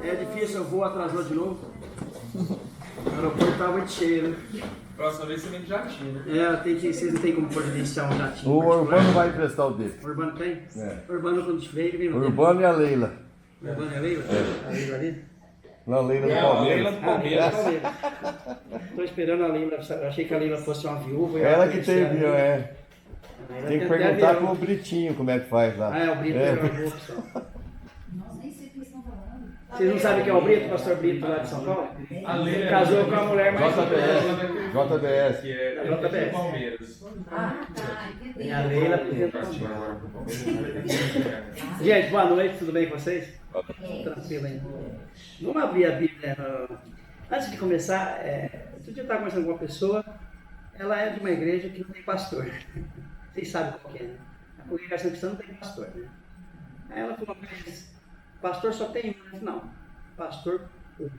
É difícil, o voo atrasou de novo. O aeroporto estava muito cheio, né? Próxima vez você vem de jatinho, né? Vocês não tem como providenciar um jatinho. O Urbano vai emprestar o dele. O Urbano tem? É. O Urbano quando veio, ele veio no O Urbano e a Leila. O Urbano é a Leila? É. A Leila ali? Não, a Leila do A Palmeiras. Leila do Palmeiras. Estou esperando a Leila, eu achei que a Leila fosse uma viúva. Ela que teve, é. Tem que perguntar pro pro Britinho como é que faz lá. Ah, é o Brito, é uma boa opção. Nossa, nem sei o que eles estão falando. Vocês não sabem quem é o Brito, o pastor Brito lá de São Paulo? A Leila Ele casou com a mulher mais... JBS. Que é JBS. do Palmeiras. Ah, tá, entendi. E a Leila apresentou. Gente, boa noite, tudo bem com vocês? Tranquilo aí. Vamos abrir a Bíblia. Antes de começar, outro dia eu estava conversando com uma pessoa, ela é de uma igreja que não tem pastor. Vocês sabem qual que é, né? A congregação cristã não tem pastor, né? Aí ela falou, mas pastor só tem um. Eu falei, não, o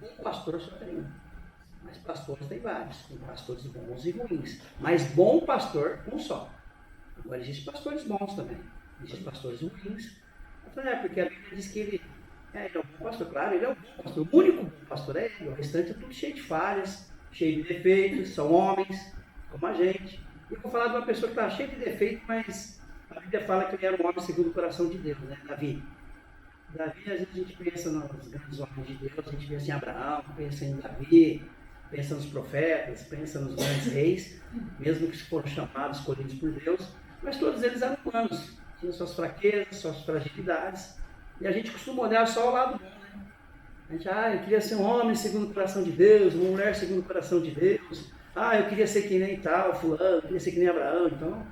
bom pastor só tem um. Mas pastores tem vários. Tem pastores bons e ruins. Mas bom pastor, um só. Agora existem pastores bons também. Existem pastores ruins. Eu falei, porque a Bíblia diz que ele é um bom pastor. Claro, ele é um bom pastor. O único bom pastor é ele. O restante é tudo cheio de falhas, cheio de defeitos. São homens, como a gente. E eu vou falar de uma pessoa que está cheia de defeitos, mas a Bíblia fala que ele era um homem segundo o coração de Deus, né? Davi. Davi, às vezes a gente pensa nos grandes homens de Deus, a gente pensa em Abraão, pensa em Davi, pensa nos profetas, pensa nos grandes reis, mesmo que foram chamados, escolhidos por Deus, mas todos eles eram humanos, tinham suas fraquezas, suas fragilidades, e a gente costuma olhar só o lado bom, né? A gente, eu queria ser um homem segundo o coração de Deus, uma mulher segundo o coração de Deus, eu queria ser que nem tal, fulano, eu queria ser que nem Abraão, então,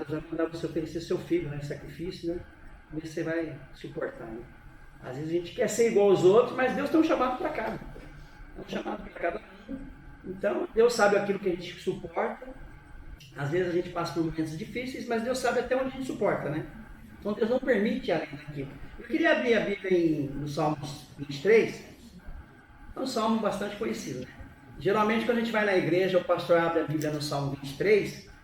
Deus vai mandar você oferecer seu filho, né, sacrifício, né? Ver se você vai suportar, né? Às vezes a gente quer ser igual aos outros, mas Deus tem um chamado para cada. É um chamado para cada um. Então, Deus sabe aquilo que a gente suporta. Às vezes a gente passa por momentos difíceis, mas Deus sabe até onde a gente suporta, né? Então Deus não permite além daquilo. Eu queria abrir a Bíblia no Salmos 23. É um salmo bastante conhecido, né? Geralmente quando a gente vai na igreja, o pastor abre a Bíblia no Salmo 23.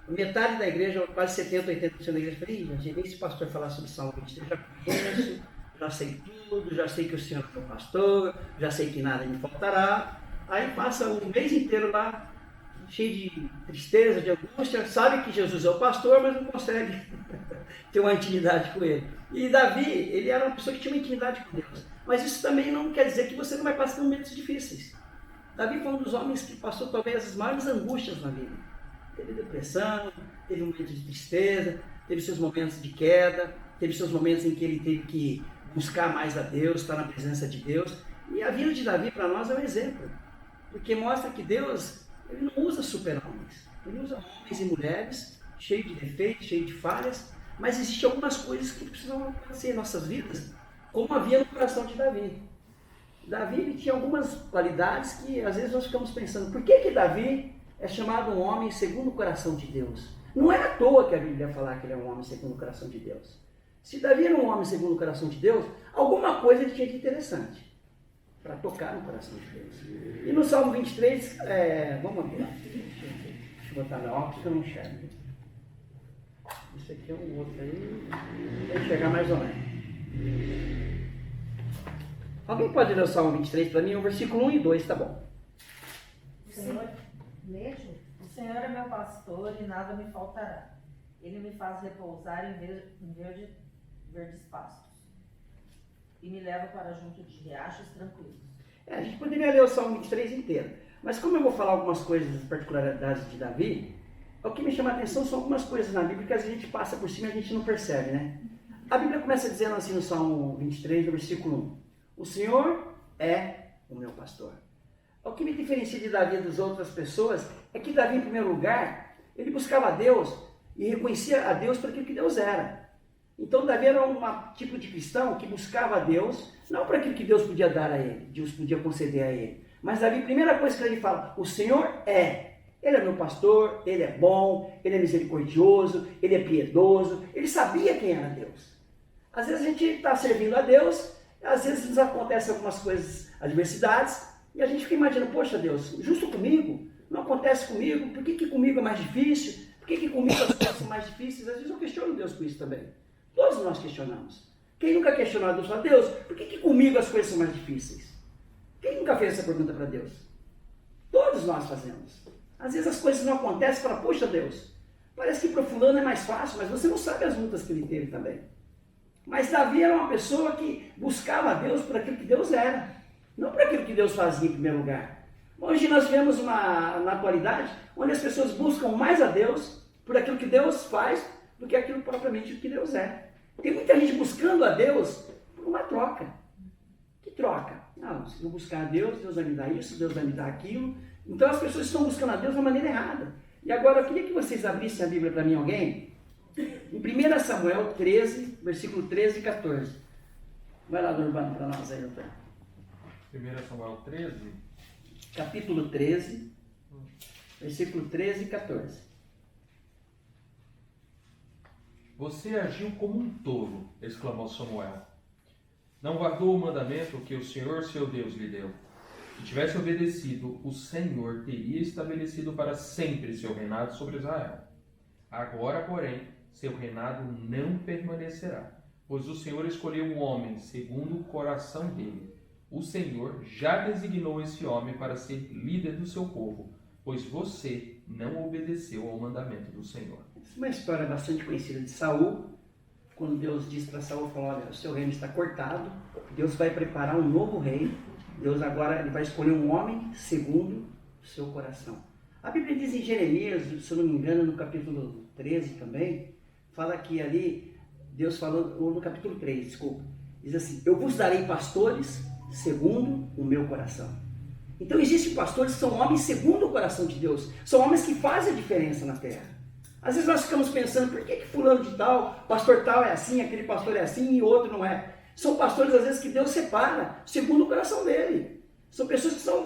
Metade da igreja, quase 70%, 80% da igreja, falei, gente, nem se o pastor falar sobre o Salmo 23, já conheço, já sei tudo, já sei que o Senhor é meu pastor, já sei que nada me faltará. Aí passa o mês inteiro lá, cheio de tristeza, de angústia, sabe que Jesus é o pastor, mas não consegue ter uma intimidade com ele. E Davi, ele era uma pessoa que tinha uma intimidade com Deus, mas isso também não quer dizer que você não vai passar momentos difíceis. Davi foi um dos homens que passou talvez as maiores angústias na vida. Teve depressão, teve momentos de tristeza, teve seus momentos de queda, teve seus momentos em que ele teve que buscar mais a Deus, estar na presença de Deus. E a vida de Davi para nós é um exemplo, porque mostra que Deus, ele não usa super-homens, ele usa homens e mulheres cheios de defeitos, cheios de falhas, mas existem algumas coisas que precisam acontecer em nossas vidas, como havia no coração de Davi. Davi ele tinha algumas qualidades que às vezes nós ficamos pensando, por que Davi é chamado um homem segundo o coração de Deus? Não é à toa que a Bíblia fala que ele é um homem segundo o coração de Deus. Se Davi era um homem segundo o coração de Deus, alguma coisa ele tinha de interessante para tocar no coração de Deus. E no Salmo 23, vamos ver lá. Deixa eu botar na óculos que eu não enxergo. Esse aqui é um outro aí. Vou enxergar mais ou menos. Alguém pode ler o Salmo 23 para mim? O versículo 1 e 2, tá bom. O Senhor é meu pastor e nada me faltará. Ele me faz repousar em verdes pastos e me leva para junto de riachos tranquilos. A gente poderia ler o Salmo 23 inteiro, mas como eu vou falar algumas coisas das particularidades de Davi, o que me chama a atenção são algumas coisas na Bíblia que a gente passa por cima e a gente não percebe, né? A Bíblia começa dizendo assim no Salmo 23, no versículo 1, o Senhor é o meu pastor. O que me diferencia de Davi das outras pessoas é que Davi, em primeiro lugar, ele buscava a Deus e reconhecia a Deus por aquilo que Deus era. Então Davi era um tipo de cristão que buscava a Deus, não para aquilo que Deus podia dar a ele, Deus podia conceder a ele. Mas Davi, a primeira coisa que ele fala, o Senhor Ele é meu pastor, Ele é bom, Ele é misericordioso, Ele é piedoso, ele sabia quem era Deus. Às vezes a gente está servindo a Deus, às vezes nos acontecem algumas coisas, adversidades, e a gente fica imaginando, poxa Deus, justo comigo? Não acontece comigo? Por que comigo é mais difícil? Por que comigo as coisas são mais difíceis? Às vezes eu questiono Deus com isso também. Todos nós questionamos. Quem nunca questionou a Deus? Fala, Deus, por que comigo as coisas são mais difíceis? Quem nunca fez essa pergunta para Deus? Todos nós fazemos. Às vezes as coisas não acontecem e fala, poxa Deus, parece que para o fulano é mais fácil, mas você não sabe as lutas que ele teve também. Mas Davi era uma pessoa que buscava a Deus por aquilo que Deus era, não por aquilo que Deus fazia em primeiro lugar. Hoje nós vivemos na atualidade onde as pessoas buscam mais a Deus por aquilo que Deus faz do que aquilo propriamente que Deus é. Tem muita gente buscando a Deus por uma troca. Que troca? Não, se eu buscar a Deus, Deus vai me dar isso, Deus vai me dar aquilo. Então as pessoas estão buscando a Deus de uma maneira errada. E agora eu queria que vocês abrissem a Bíblia para mim, alguém? Em 1 Samuel 13, versículo 13 e 14. Vai lá, Urbano, para nós aí, doutor. 1 Samuel 13. Capítulo 13, versículo 13 e 14. Você agiu como um tolo, exclamou Samuel. Não guardou o mandamento que o Senhor, seu Deus, lhe deu. Se tivesse obedecido, o Senhor teria estabelecido para sempre seu reinado sobre Israel. Agora, porém, seu reinado não permanecerá, pois o Senhor escolheu um homem segundo o coração dele. O Senhor já designou esse homem para ser líder do seu povo, pois você não obedeceu ao mandamento do Senhor. Essa é uma história bastante conhecida de Saul, quando Deus disse para Saul, falou, olha, o seu reino está cortado, Deus vai preparar um novo rei, Deus agora ele vai escolher um homem segundo o seu coração. A Bíblia diz em Jeremias, se eu não me engano, no capítulo 13 também, fala que ali, Deus falou, ou no capítulo 3, desculpa, diz assim, eu vos darei pastores segundo o meu coração. Então existem pastores que são homens segundo o coração de Deus, são homens que fazem a diferença na terra. Às vezes nós ficamos pensando, por que fulano de tal, pastor tal é assim, aquele pastor é assim e outro não é. São pastores às vezes que Deus separa segundo o coração dele. São pessoas que são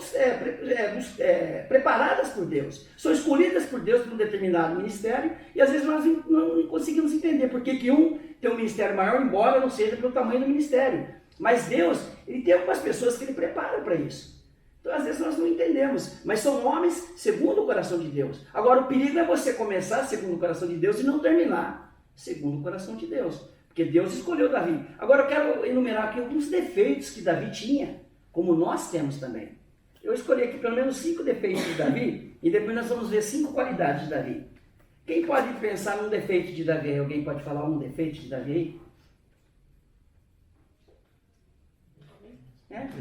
preparadas por Deus, são escolhidas por Deus para um determinado ministério e às vezes nós não conseguimos entender por que um tem um ministério maior, embora não seja pelo tamanho do ministério. Mas Deus, ele tem algumas pessoas que ele prepara para isso. Então, às vezes nós não entendemos, mas são homens segundo o coração de Deus. Agora, o perigo é você começar segundo o coração de Deus e não terminar segundo o coração de Deus, porque Deus escolheu Davi. Agora, eu quero enumerar aqui alguns defeitos que Davi tinha, como nós temos também. Eu escolhi aqui pelo menos 5 defeitos de Davi, e depois nós vamos ver 5 qualidades de Davi. Quem pode pensar num defeito de Davi? Alguém pode falar um defeito de Davi aí?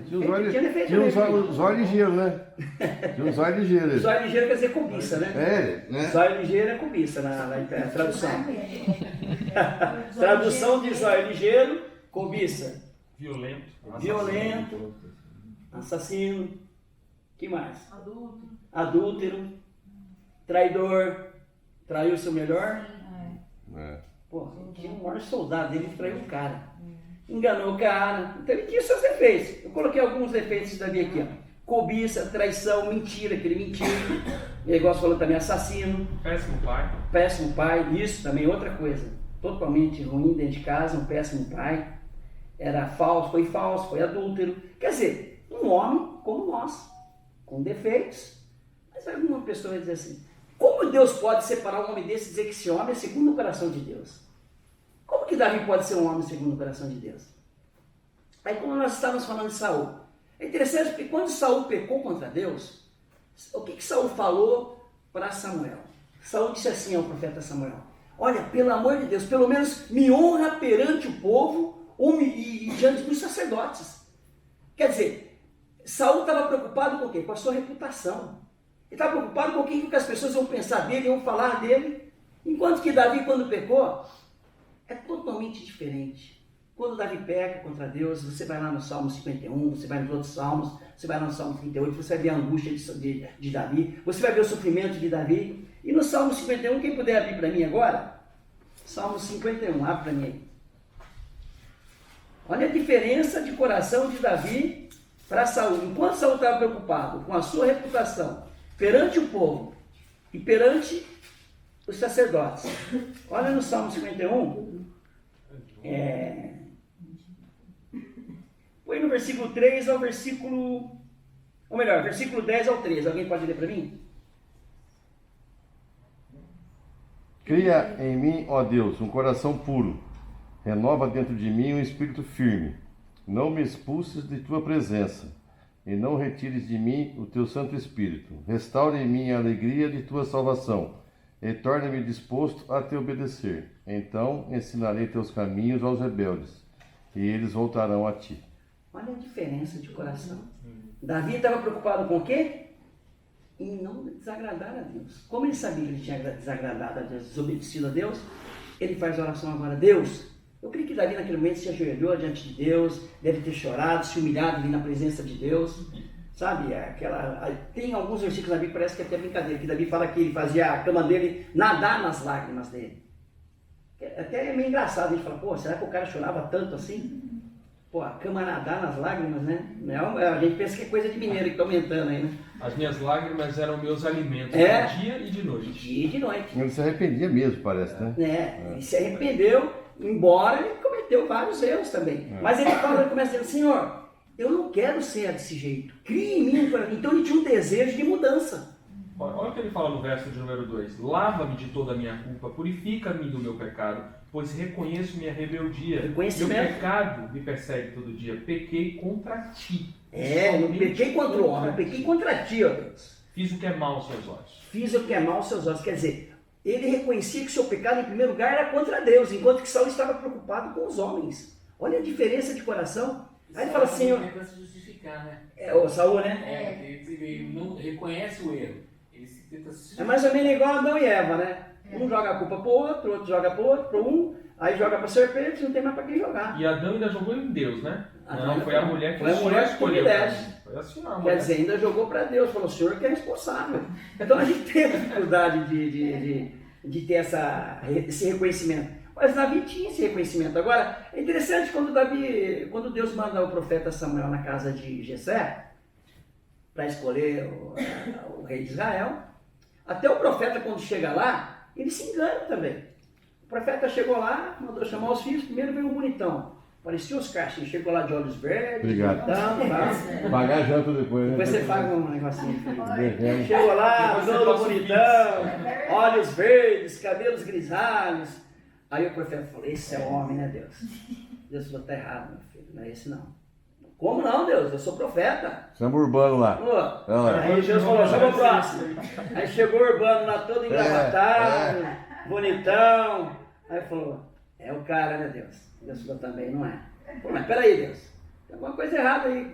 Tinha os olhos ligeiros, né? Tinha os olhos ligeiros. Zóio ligeiro quer dizer cobiça, né? É, né? Zóio ligeiro é cobiça na tradução. Tradução de zóio ligeiro, cobiça. Violento, assassino, que mais? Adúltero, traidor, traiu seu melhor. Pô, tinha um maior soldado dele que traiu o cara. Enganou o cara, então ele tinha seus defeitos. Eu coloquei alguns defeitos de Davi aqui, ó. Cobiça, traição, mentira, que ele mentiu. O negócio falou também assassino. Péssimo pai, isso também é outra coisa. Totalmente ruim dentro de casa, um péssimo pai. Era falso, foi adúltero. Quer dizer, um homem como nós, com defeitos. Mas alguma pessoa vai dizer assim, como Deus pode separar um homem desse e dizer que esse homem é segundo o coração de Deus? Como que Davi pode ser um homem segundo o coração de Deus? Aí como nós estávamos falando de Saul, é interessante porque quando Saul pecou contra Deus, o que Saul falou para Samuel? Saul disse assim ao profeta Samuel, olha, pelo amor de Deus, pelo menos me honra perante o povo e diante dos sacerdotes. Quer dizer, Saul estava preocupado com o quê? Com a sua reputação. Ele estava preocupado com o que as pessoas iam pensar dele, iam falar dele. Enquanto que Davi, quando pecou, é totalmente diferente. Quando Davi peca contra Deus, você vai lá no Salmo 51, você vai nos outros Salmos, você vai lá no Salmo 38, você vai ver a angústia de Davi, você vai ver o sofrimento de Davi. E no Salmo 51, quem puder abrir para mim agora? Salmo 51, abre para mim aí. Olha a diferença de coração de Davi para Saul. Enquanto Saul estava preocupado com a sua reputação perante o povo e perante os sacerdotes. Olha no Salmo 51. Põe no versículo 3 ao versículo... Ou melhor, versículo 10 ao 13. Alguém pode ler para mim? Cria em mim, ó Deus, um coração puro Renova dentro de mim um espírito firme. Não me expulses de tua presença, e não retires de mim o teu Santo Espírito. Restaure em mim a alegria de tua salvação, e torna-me disposto a te obedecer. Então ensinarei teus caminhos aos rebeldes, e eles voltarão a ti. Olha a diferença de coração. Davi estava preocupado com o quê? Em não desagradar a Deus. Como ele sabia que ele tinha desagradado a Deus, desobedecido a Deus, ele faz a oração agora: Deus, eu creio que Davi naquele momento se ajoelhou diante de Deus, deve ter chorado, se humilhado ali na presença de Deus, sabe? Tem alguns versículos da Bíblia que parece que é até brincadeira, que Davi fala que ele fazia a cama dele nadar nas lágrimas dele. Até é meio engraçado, a gente fala, pô, será que o cara chorava tanto assim? Pô, a cama nadar nas lágrimas, né? A gente pensa que é coisa de mineiro que está aumentando aí, né? As minhas lágrimas eram meus alimentos de dia e de noite. Dia e de noite. Ele se arrependia mesmo, parece, né? Ele se arrependeu, embora ele cometeu vários erros também. Mas ele começa dizendo, Senhor, eu não quero ser desse jeito. Cria em mim um coração. Então ele tinha um desejo de mudança. Olha o que ele fala no verso de número 2. Lava-me de toda a minha culpa, purifica-me do meu pecado, pois reconheço minha rebeldia. Meu pecado me persegue todo dia. Pequei contra ti. Eu não pequei contra o homem, eu pequei contra ti, ó Deus. Fiz o que é mal aos seus olhos. Fiz o que é mal aos seus olhos. Quer dizer, ele reconhecia que o seu pecado, em primeiro lugar, era contra Deus, enquanto que Saul estava preocupado com os homens. Olha a diferença de coração. Aí ele fala assim, é para se justificar, né? O Saul, né? Ele não reconhece o erro. Ele se tenta se... É mais ou menos igual Adão e Eva, né? Um joga a culpa pro outro joga pro outro, pro um, aí joga pra serpente, não tem mais pra quem jogar. E Adão ainda jogou em Deus, né? Não, foi a mulher que escolheu. Foi assim, não, Quer dizer, ainda jogou pra Deus, falou, o senhor que é responsável. Então a gente tem a dificuldade de ter esse reconhecimento. Mas Davi tinha esse reconhecimento. Agora, é interessante quando Deus manda o profeta Samuel na casa de Jessé, para escolher o rei de Israel, até o profeta, quando chega lá, ele se engana também. O profeta chegou lá, mandou chamar os filhos, primeiro veio um bonitão. Parecia os caixas, chegou lá de olhos verdes, obrigado. Bonitão, pagar janta depois, né? Depois você paga um negocinho. Chegou lá, todo bonitão, olhos verdes, cabelos grisalhos. Aí o profeta falou, esse é o homem, né, Deus? Deus falou, tá errado, meu filho, não é esse não. Como não, Deus? Eu sou profeta. Chama o Urbano lá. Aí Deus falou, chama o próximo. Aí chegou o Urbano lá todo engravatado, bonitão. Aí falou, é o cara, né, Deus? Deus falou, também não é. Pô, mas peraí, Deus, tem alguma coisa errada aí.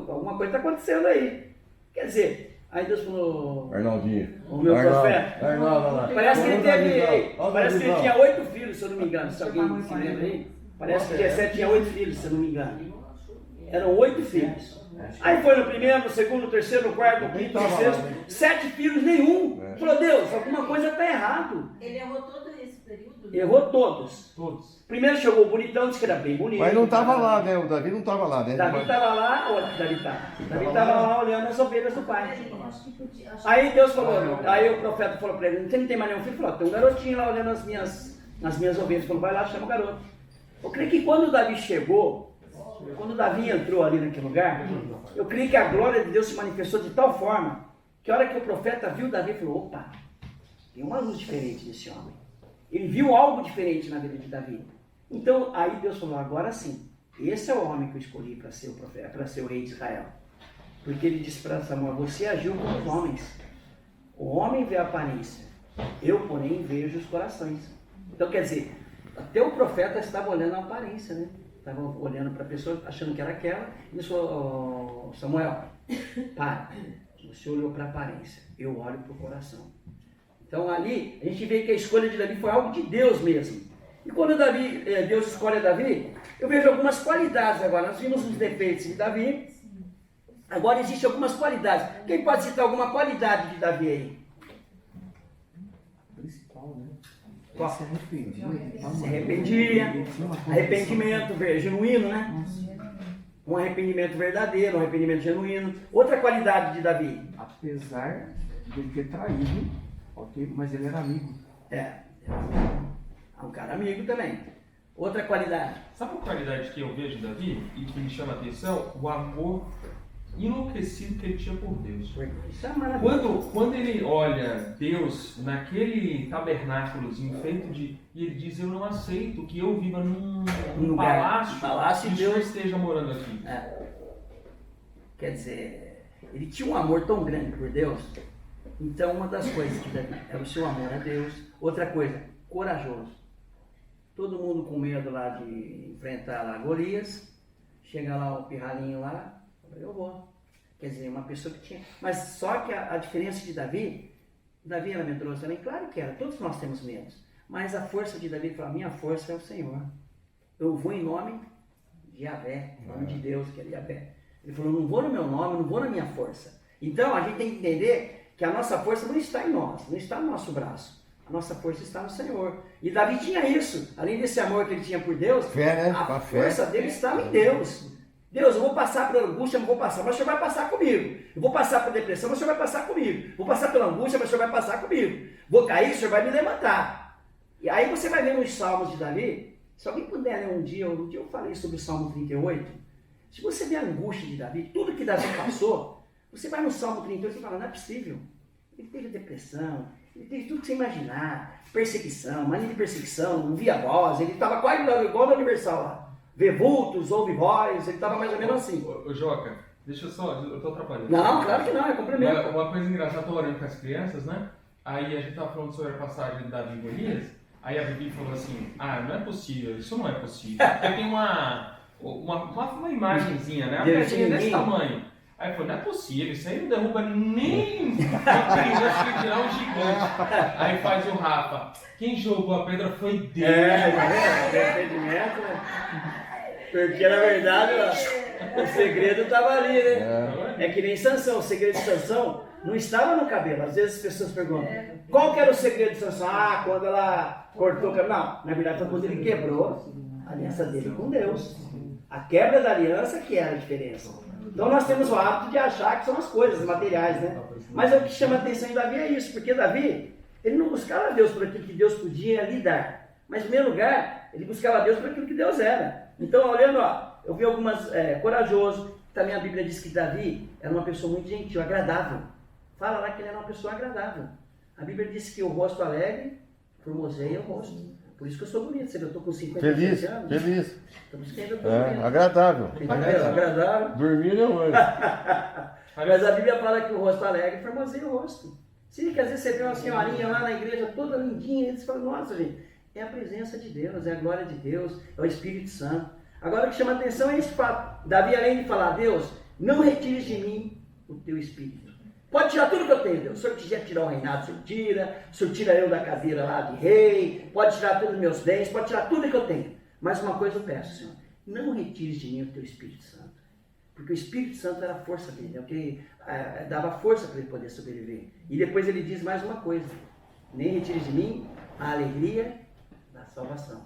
Alguma coisa está acontecendo aí. Quer dizer, aí Deus falou, Arnaldinho. o meu profeta. Arnaldo. Parece que ele tinha 8 filhos, se eu não me engano. Se alguém se lembra aí. Parece que Jessé tinha 8 filhos, se eu não me engano. Eram 8 filhos. Aí foi no primeiro, no segundo, no terceiro, no quarto, no quinto, no sexto. 7 filhos, nenhum. Falou, Deus, alguma coisa está errado. Ele errou todo esse período? Errou todos. Todos. Primeiro chegou o bonitão, disse que era bem bonito. Mas não estava lá, né? O Davi não estava lá, né? Davi estava lá, Davi estava lá olhando as ovelhas do pai. Aí Deus falou, aí o profeta falou para ele, você não tem mais nenhum filho? Ele falou, tem um garotinho lá olhando as minhas ovelhas. Ele falou, vai lá, chama o garoto. Eu creio que quando Davi chegou, quando Davi entrou ali naquele lugar, eu creio que a glória de Deus se manifestou de tal forma, que a hora que o profeta viu Davi, falou, opa, tem uma luz diferente nesse homem. Ele viu algo diferente na vida de Davi. Então, aí Deus falou, agora sim, esse é o homem que eu escolhi para ser o profeta, para ser o rei de Israel. Porque ele disse para Samuel, você agiu como os homens. O homem vê a aparência, eu, porém, vejo os corações. Então, quer dizer, até o profeta estava olhando a aparência, né? Estava olhando para a pessoa, achando que era aquela. E ele falou, Samuel, para, você olhou para a aparência, eu olho para o coração. Então ali, a gente vê que a escolha de Davi foi algo de Deus mesmo. E quando Deus escolhe Davi, eu vejo algumas qualidades agora. Nós vimos os defeitos de Davi, agora existem algumas qualidades. Quem pode citar alguma qualidade de Davi aí? Principal, né? Qual? Se arrependia. Se arrependia, arrependimento genuíno, né? Um arrependimento verdadeiro, um arrependimento genuíno. Outra qualidade de Davi? Apesar de ele ter traído, ok, mas ele era amigo. É um cara amigo também. Outra qualidade. Sabe uma qualidade que eu vejo em Davi e que me chama a atenção? O amor enlouquecido que ele tinha por Deus. Isso é maravilhoso. Quando ele olha Deus naquele tabernáculozinho feito de... E ele diz, eu não aceito que eu viva num palácio e Deus esteja morando aqui. Quer dizer, ele tinha um amor tão grande por Deus. Então uma das coisas que era o seu amor a Deus. Outra coisa, corajoso. Todo mundo com medo lá de enfrentar lá Golias. Chega lá o pirralhinho lá, eu vou. Quer dizer, uma pessoa que tinha... Mas só que a diferença de Davi era medroso também, claro que era, todos nós temos medos. Mas a força de Davi falou, minha força é o Senhor. Eu vou em nome de Yahvé, em nome de Deus, que é Yahvé. Ele falou, não vou no meu nome, não vou na minha força. Então a gente tem que entender que a nossa força não está em nós, não está no nosso braço. A nossa força está no Senhor. E Davi tinha isso. Além desse amor que ele tinha por Deus, fé, né? A força dele estava em Deus. Deus, eu vou passar pela angústia, não vou passar, mas o Senhor vai passar comigo. Eu vou passar por depressão, mas o Senhor vai passar comigo. Vou passar pela angústia, mas o Senhor vai passar comigo. Vou cair, o Senhor vai me levantar. E aí você vai ver nos Salmos de Davi. Se alguém puder ler um dia eu falei sobre o Salmo 38. Se você ver a angústia de Davi, tudo que Davi passou, você vai no Salmo 38 e fala, não é possível. Ele teve depressão, ele teve tudo que você imaginar, perseguição, mania de perseguição, não via voz, ele estava quase igual no Universal lá. Vê vultos, ouve voz, ele estava mais ou menos assim. Ô Joca, deixa eu só, eu tô atrapalhando. Não, claro que não, é complemento. Uma coisa engraçada, eu tô orando com as crianças, né? Aí a gente tava falando sobre a passagem de Davi e Golias, aí a Bibi falou assim, não é possível, isso não é possível. Porque tem uma imagenzinha, né? A pedrinha desse tamanho. Aí falou, não é possível, isso aí não derruba nem uma criança que tirar um gigante. Aí faz o Rafa, quem jogou a pedra foi Deus. Arrependimento, né? Porque na verdade o segredo estava ali, né? É que nem Sansão, o segredo de Sansão não estava no cabelo. Às vezes as pessoas perguntam, qual que era o segredo de Sansão? Quando ela cortou o cabelo. Não, na verdade foi quando ele quebrou a aliança dele com Deus. A quebra da aliança que era a diferença. Então nós temos o hábito de achar que são as coisas materiais, né? Mas o que chama a atenção em Davi é isso, porque Davi, ele não buscava Deus por aquilo que Deus podia lhe dar. Mas em primeiro lugar, ele buscava Deus por aquilo que Deus era. Então, olhando, eu vi algumas, corajoso, também a Bíblia diz que Davi era uma pessoa muito gentil, agradável. Fala lá que ele era uma pessoa agradável. A Bíblia diz que o rosto alegre formoseia o rosto. Por isso que eu sou bonito, eu estou com 57 anos. Feliz. Então, por isso que ainda estou bonito. Agradável. Agradável. Dormir não hoje. Mas a Bíblia fala que o rosto alegre formoseia o rosto. Sim, que às vezes você vê uma senhorinha lá na igreja toda lindinha, e você fala, nossa gente, é a presença de Deus, é a glória de Deus, é o Espírito Santo. Agora o que chama a atenção é esse fato. Davi, além de falar, Deus, não retires de mim o teu Espírito. Pode tirar tudo que eu tenho, Deus. Se o Senhor quiser tirar o reinado, o Senhor tira eu da cadeira lá de rei, pode tirar todos os meus bens, pode tirar tudo que eu tenho. Mas uma coisa eu peço, Senhor, não retires de mim o teu Espírito Santo. Porque o Espírito Santo era a força dele, é o que dava força para ele poder sobreviver. E depois ele diz mais uma coisa, nem retires de mim a alegria da salvação.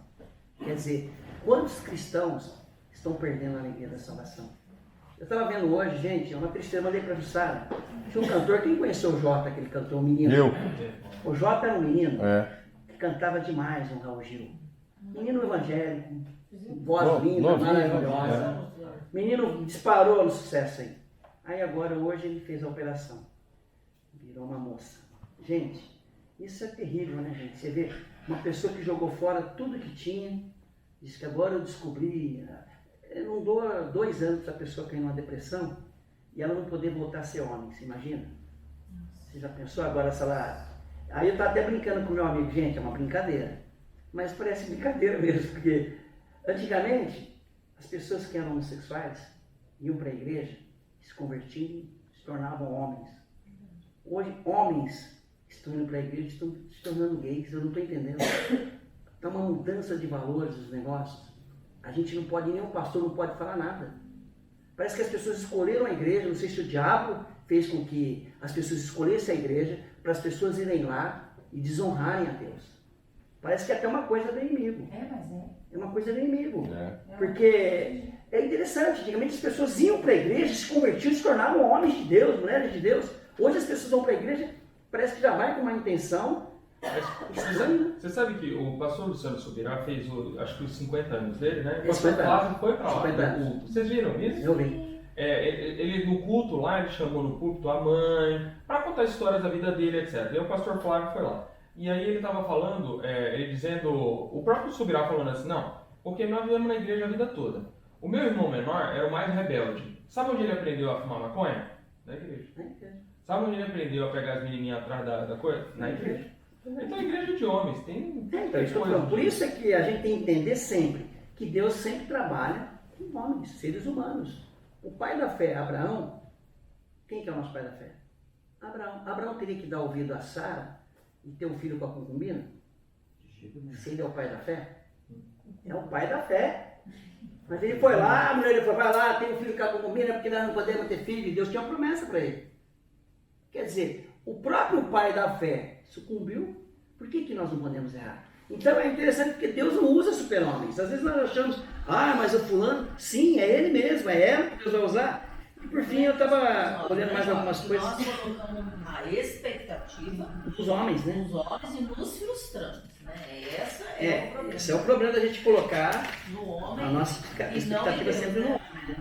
Quer dizer, quantos cristãos estão perdendo a alegria da salvação? Eu estava vendo hoje, gente, é uma tristeza, mandei para a Jussara. Tinha um cantor, quem conheceu o Jota, aquele cantor, um menino? Eu. O Jota era um menino que cantava demais no Raul Gil. Menino evangélico, voz linda, maravilhosa. Menino disparou no sucesso aí. Aí agora, hoje, ele fez a operação. Virou uma moça. Gente, isso é terrível, né, gente? Você vê uma pessoa que jogou fora tudo que tinha, disse que agora eu descobri... Eu não dou 2 anos para a pessoa cair numa depressão e ela não poder voltar a ser homem, você imagina? Você já pensou agora se ela... Aí eu estava até brincando com meu amigo, gente, é uma brincadeira. Mas parece brincadeira mesmo, porque antigamente as pessoas que eram homossexuais iam para a igreja, se convertiam, se tornavam homens. Hoje, homens estão indo para a igreja, estão se tornando gays, eu não estou entendendo. Está uma mudança de valores dos negócios. A gente não pode, nem o pastor não pode falar nada. Parece que as pessoas escolheram a igreja, não sei se o diabo fez com que as pessoas escolhessem a igreja para as pessoas irem lá e desonrarem a Deus. Parece que é até uma coisa do inimigo. É uma coisa do inimigo. Porque é interessante, antigamente as pessoas iam para a igreja, se convertiam, se tornavam homens de Deus, mulheres de Deus. Hoje as pessoas vão para a igreja, parece que já vai com uma intenção. Você sabe que o pastor Luciano Subirá fez, acho que os 50 anos dele, né? O pastor Flávio foi para lá. Vocês viram isso? Eu vi. Ele no culto lá, ele chamou no púlpito a mãe, para contar histórias da vida dele, etc. E o pastor Flávio foi lá. E aí ele estava falando, ele dizendo, o próprio Subirá falando assim, não, porque nós vivemos na igreja a vida toda. O meu irmão menor era o mais rebelde. Sabe onde ele aprendeu a fumar maconha? Na igreja. Sabe onde ele aprendeu a pegar as menininhas atrás da coisa? Na igreja. Então a igreja de homens tem coisas. Por isso é que a gente tem que entender sempre que Deus sempre trabalha com homens, seres humanos. O pai da fé, Abraão, quem que é o nosso pai da fé? Abraão. Abraão teria que dar ouvido a Sara e ter um filho com a concubina? Se ele é o pai da fé? É o pai da fé. Mas ele foi lá, a mulher dele foi, vai lá, tem um filho com a concubina, porque nós não podemos ter filho, e Deus tinha uma promessa para ele. Quer dizer, o próprio pai da fé sucumbiu, por que nós não podemos errar? Então é interessante porque Deus não usa super-homens. Às vezes nós achamos, mas o fulano, sim, é ele mesmo, é ela que Deus vai usar. E por fim eu estava olhando mais algumas coisas. Nós colocamos a expectativa dos homens, né? Dos homens e nos frustramos, né? O problema. Esse é o problema da gente colocar no homem, a nossa expectativa sempre no homem. Né?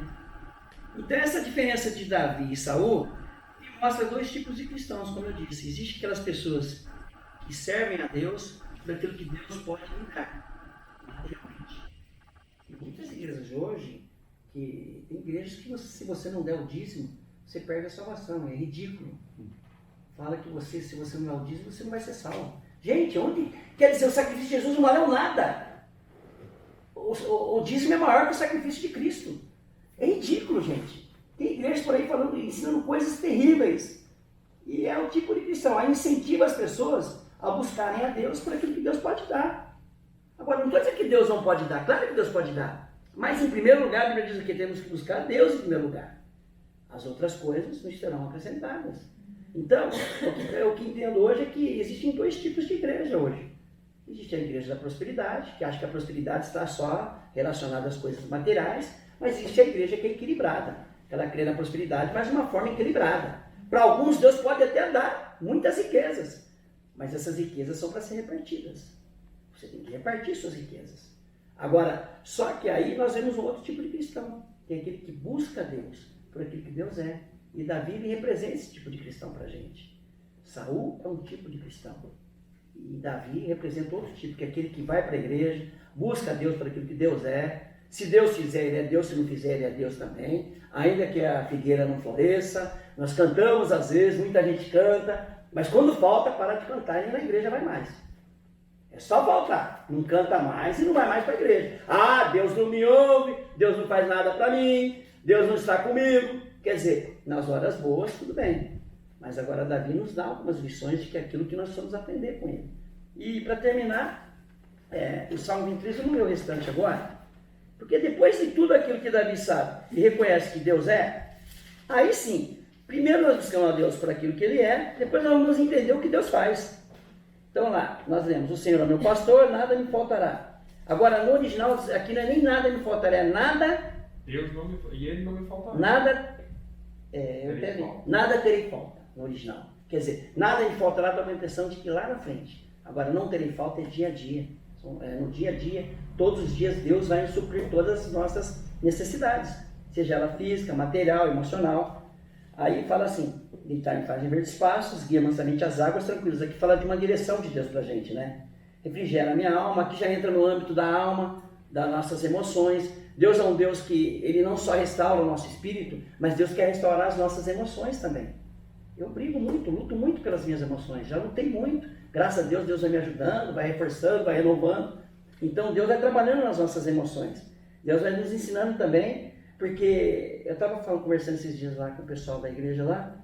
Então essa diferença de Davi e Saul mostra dois tipos de cristãos, como eu disse. Existem aquelas pessoas que servem a Deus por aquilo que Deus pode lhe dar. Tem muitas igrejas hoje, que tem igrejas que se você não der o dízimo, você perde a salvação. É ridículo. Fala que se você não der o dízimo, você não vai ser salvo. Gente, onde? Quer dizer, o sacrifício de Jesus não valeu nada. O dízimo é maior que o sacrifício de Cristo. É ridículo, gente. Tem igrejas por aí falando, ensinando coisas terríveis. E é o tipo de cristão. Aí incentiva as pessoas a buscarem a Deus por aquilo que Deus pode dar. Agora, não estou dizendo que Deus não pode dar. Claro que Deus pode dar. Mas, em primeiro lugar, a Bíblia diz que temos que buscar Deus em primeiro lugar. As outras coisas nos serão acrescentadas. Então, o que entendo hoje é que existem dois tipos de igreja hoje. Existe a igreja da prosperidade, que acha que a prosperidade está só relacionada às coisas materiais, mas existe a igreja que é equilibrada. Ela crê na prosperidade, mas de uma forma equilibrada. Para alguns, Deus pode até dar muitas riquezas, mas essas riquezas são para ser repartidas. Você tem que repartir suas riquezas. Agora, só que aí nós vemos um outro tipo de cristão. Tem aquele que busca Deus por aquilo que Deus é. E Davi ele representa esse tipo de cristão para a gente. Saul é um tipo de cristão. E Davi representa outro tipo, que é aquele que vai para a igreja, busca Deus por aquilo que Deus é. Se Deus fizer, ele é Deus. Se não fizer, ele é Deus também. Ainda que a figueira não floresça, nós cantamos às vezes, muita gente canta, mas quando falta, para de cantar e nem na igreja vai mais. É só faltar, não canta mais e não vai mais para a igreja. Deus não me ouve, Deus não faz nada para mim, Deus não está comigo. Quer dizer, nas horas boas, tudo bem. Mas agora Davi nos dá algumas lições de que é aquilo que nós precisamos aprender com ele. E para terminar, o Salmo 23, eu não leio o restante agora, porque depois de tudo aquilo que Davi sabe e reconhece que Deus é, aí sim, primeiro nós buscamos a Deus por aquilo que ele é, depois nós vamos entender o que Deus faz. Então lá, nós lemos, o Senhor é meu pastor, nada me faltará. Agora no original, aqui não é nem nada me faltará, é nada... Deus não me, e ele não me faltará. Nada terei falta no original. Quer dizer, nada me faltará, dá uma impressão de que lá na frente. Agora não terei falta é dia a dia. No dia a dia, todos os dias Deus vai suprir todas as nossas necessidades, seja ela física, material, emocional. Aí fala assim, deitar em faz em verdes pastos, guia mansamente as águas tranquilas. Aqui fala de uma direção de Deus pra gente, né? Refrigera a minha alma, aqui já entra no âmbito da alma, das nossas emoções. Deus é um Deus que ele não só restaura o nosso espírito, mas Deus quer restaurar as nossas emoções também. Eu brigo muito, luto muito pelas minhas emoções, já lutei muito. Graças a Deus, Deus vai me ajudando, vai reforçando, vai renovando. Então Deus vai trabalhando nas nossas emoções. Deus vai nos ensinando também, porque eu estava conversando esses dias lá com o pessoal da igreja lá.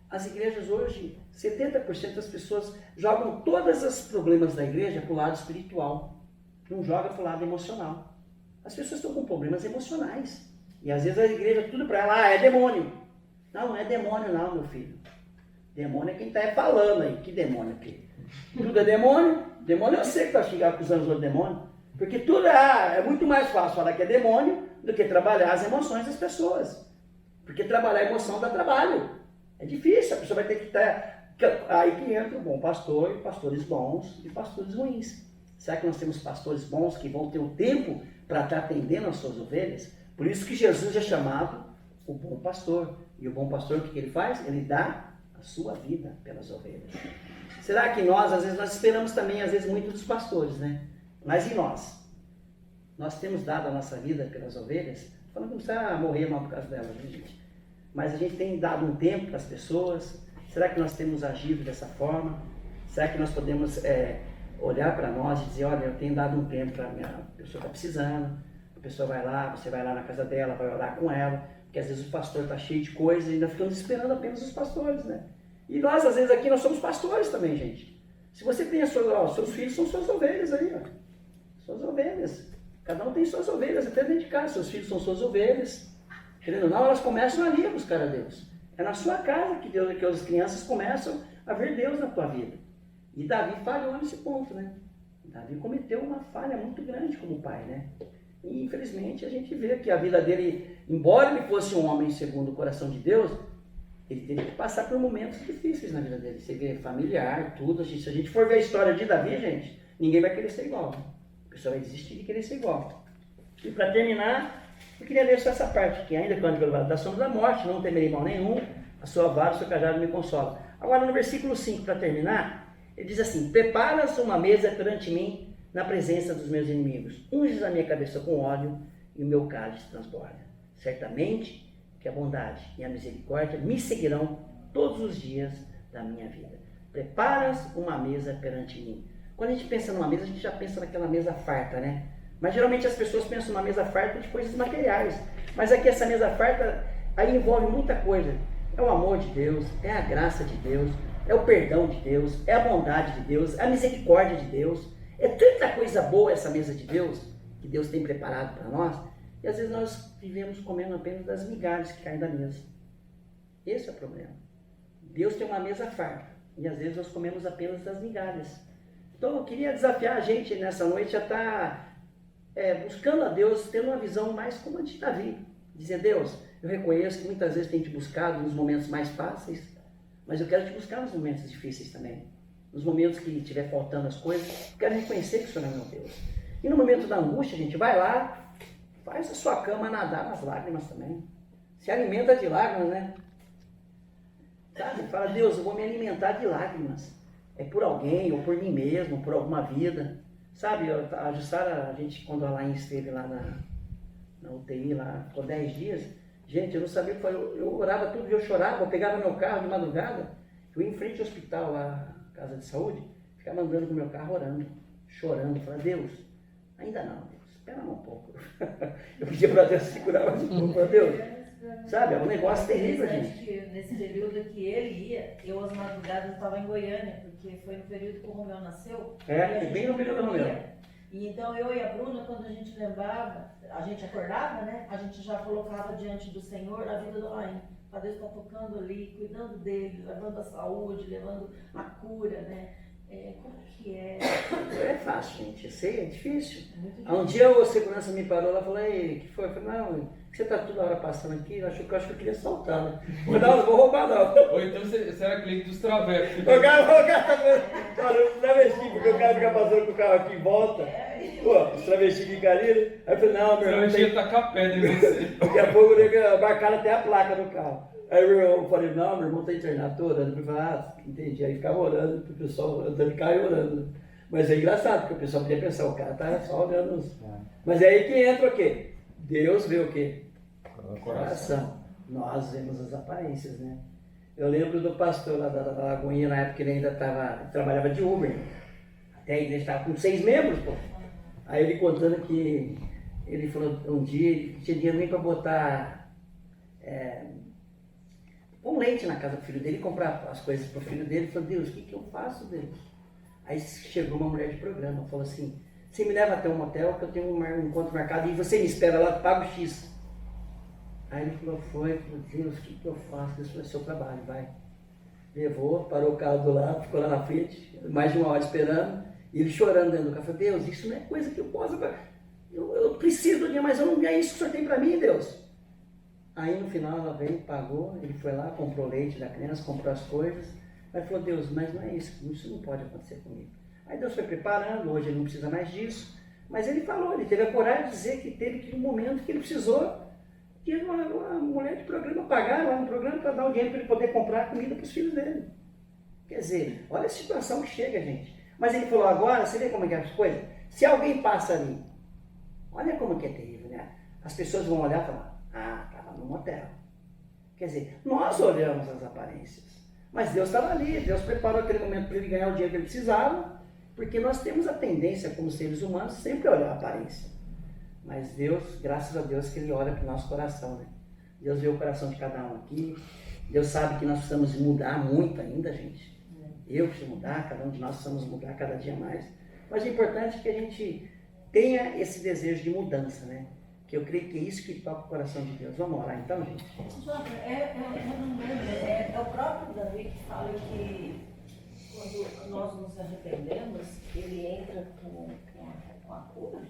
As igrejas hoje, 70% das pessoas jogam todos os problemas da igreja para o lado espiritual. Não joga para o lado emocional. As pessoas estão com problemas emocionais. E às vezes a igreja, tudo para ela, é demônio. Não é demônio não, meu filho. Demônio é quem está falando aí. Que demônio aqui? Tudo é demônio. Demônio eu sei que está xingando acusando os outros demônios. Porque tudo é muito mais fácil falar que é demônio do que trabalhar as emoções das pessoas. Porque trabalhar a emoção dá trabalho. É difícil, a pessoa vai ter que estar... Aí que entra o bom pastor, e pastores bons e pastores ruins. Será que nós temos pastores bons que vão ter o tempo para estar atendendo as suas ovelhas? Por isso que Jesus é chamado o bom pastor. E o bom pastor, o que ele faz? Ele dá a sua vida pelas ovelhas. Será que nós, às vezes, nós esperamos também, às vezes, muito dos pastores, né? Mas e nós? Nós temos dado a nossa vida pelas ovelhas? Falando que não precisa morrer mal por causa delas, né, gente? Mas a gente tem dado um tempo para as pessoas. Será que nós temos agido dessa forma? Será que nós podemos olhar para nós e dizer, olha, eu tenho dado um tempo para a minha pessoa está precisando, a pessoa vai lá, você vai lá na casa dela, vai orar com ela, porque às vezes o pastor está cheio de coisas e ainda ficamos esperando apenas os pastores, né? E nós, às vezes, aqui, nós somos pastores também, gente. Se você tem seus filhos, são suas ovelhas aí, ó. Suas ovelhas. Cada um tem suas ovelhas, até dentro de casa. Seus filhos são suas ovelhas. Querendo ou não, elas começam ali a buscar a Deus. É na sua casa que as crianças começam a ver Deus na tua vida. E Davi falhou nesse ponto, né? Davi cometeu uma falha muito grande como pai, né? E infelizmente a gente vê que a vida dele, embora ele fosse um homem segundo o coração de Deus, ele teve que passar por momentos difíceis na vida dele. Você vê familiar, tudo. Se a gente for ver a história de Davi, gente, ninguém vai querer ser igual. A pessoa vai desistir de querer ser igual. E para terminar, eu queria ler só essa parte, que ainda que eu ande pelo vale da sombra da morte, não temerei mal nenhum, a sua vara, o seu cajado me consola. Agora no versículo 5, para terminar, ele diz assim, preparas uma mesa perante mim na presença dos meus inimigos, unges a minha cabeça com óleo e o meu cálice transborda. Certamente que a bondade e a misericórdia me seguirão todos os dias da minha vida. Preparas uma mesa perante mim. Quando a gente pensa numa mesa, a gente já pensa naquela mesa farta, né? Mas geralmente as pessoas pensam numa mesa farta de coisas materiais. Mas aqui essa mesa farta, aí envolve muita coisa. É o amor de Deus, é a graça de Deus, é o perdão de Deus, é a bondade de Deus, é a misericórdia de Deus. É tanta coisa boa essa mesa de Deus, que Deus tem preparado para nós, e às vezes nós vivemos comendo apenas das migalhas que caem da mesa. Esse é o problema. Deus tem uma mesa farta, e às vezes nós comemos apenas das migalhas. Então eu queria desafiar a gente nessa noite a estar buscando a Deus, tendo uma visão mais como a de Davi. Dizer, Deus, eu reconheço que muitas vezes tenho te buscado nos momentos mais fáceis, mas eu quero te buscar nos momentos difíceis também. Nos momentos que estiver faltando as coisas, eu quero reconhecer que o Senhor é meu Deus. E no momento da angústia, a gente vai lá, faz a sua cama nadar nas lágrimas também. Se alimenta de lágrimas, né? Sabe? Fala, Deus, eu vou me alimentar de lágrimas. É por alguém, ou por mim mesmo, por alguma vida. Sabe, a Jussara, a gente, quando a Laís esteve lá na UTI, lá, ficou 10 dias, gente, eu não sabia o que foi. Eu orava todo dia, eu chorava, eu pegava meu carro de madrugada, eu ia em frente ao hospital, lá, casa de saúde, ficava andando com o meu carro orando, chorando, falando, Deus, ainda não, Deus, espera um pouco. Eu pedia para Deus segurar mais um pouco, para Deus. Sabe, é um negócio terrível, gente. Nesse período que ele ia, eu às madrugadas estava em Goiânia, porque foi no período que o Romeu nasceu. Bem no período do Romeu. E então eu e a Bruna, quando a gente lembrava, a gente acordava, né? A gente já colocava diante do Senhor a vida do Alain. Para Deus estar tocando ali, cuidando dele, levando a saúde, levando a cura, né? Como que é? É fácil, gente. Eu sei, é difícil. Um dia o segurança me parou lá e falou, ei, o que foi? Eu falei, não, você está toda hora passando aqui, eu acho que eu queria saltar, né? Não, não vou roubar não. Ou então você era cliente dos travecos. O cara tá falando travesti, porque o cara fica passando com o carro aqui em volta. Pô, os travestis ficam ali, né? Aí eu falei, não, meu irmão. Você ia tacar pedra em você. Daqui a pouco eu marcaram até a placa do carro. Aí eu falei, não, meu irmão está internado, estou orando. Eu falei, entendi. Aí ficava orando, o pessoal andando de carro e orando. Mas é engraçado, porque o pessoal podia pensar, o cara tá só olhando os... Mas é aí que entra o quê? Deus vê o quê? O coração. Nós vemos as aparências, né? Eu lembro do pastor lá da Lagoinha, na época ele ainda trabalhava de Uber. Até a igreja estava com 6 membros, pô. Aí ele contando que ele falou um dia, ele tinha dinheiro nem para botar um leite na casa do filho dele, comprar as coisas para o filho dele. Ele falou, Deus, o que eu faço, Deus? Aí chegou uma mulher de programa, falou assim, você me leva até um motel que eu tenho um encontro marcado e você me espera lá, pago X. Aí ele falou, Deus, o que eu faço? Deus falou, seu trabalho, vai. Levou, parou o carro do lado, ficou lá na frente, mais de 1 hora esperando, e ele chorando dentro do carro. Falei, Deus, isso não é coisa que eu posso, eu preciso do dinheiro, mas eu não ganhei isso que o Senhor tem para mim, Deus. Aí no final ela veio, pagou, ele foi lá, comprou leite da criança, comprou as coisas, aí falou, Deus, mas não é isso não pode acontecer comigo. Aí Deus foi preparando, hoje ele não precisa mais disso, mas ele falou, ele teve a coragem de dizer que teve um momento que ele precisou Tinha uma mulher de programa pagar lá no programa para dar o dinheiro para ele poder comprar comida para os filhos dele. Quer dizer, olha a situação que chega, gente. Mas ele falou, agora, você vê como é que é as coisas? Se alguém passa ali, olha como que é terrível, né? As pessoas vão olhar e falar, ah, estava no motel. Quer dizer, nós olhamos as aparências. Mas Deus estava ali, Deus preparou aquele momento para ele ganhar o dinheiro que ele precisava, porque nós temos a tendência, como seres humanos, sempre a olhar a aparência. Mas Deus, graças a Deus, que Ele olha para o nosso coração, né? Deus vê o coração de cada um aqui. Deus sabe que nós precisamos mudar muito ainda, gente. Eu preciso mudar, cada um de nós precisamos mudar cada dia mais. Mas o importante é que a gente tenha esse desejo de mudança, né? Que eu creio que é isso que toca o coração de Deus. Vamos orar então, gente? Jota, eu não lembro, é o próprio Davi que fala que quando nós nos arrependemos, ele entra com a cura.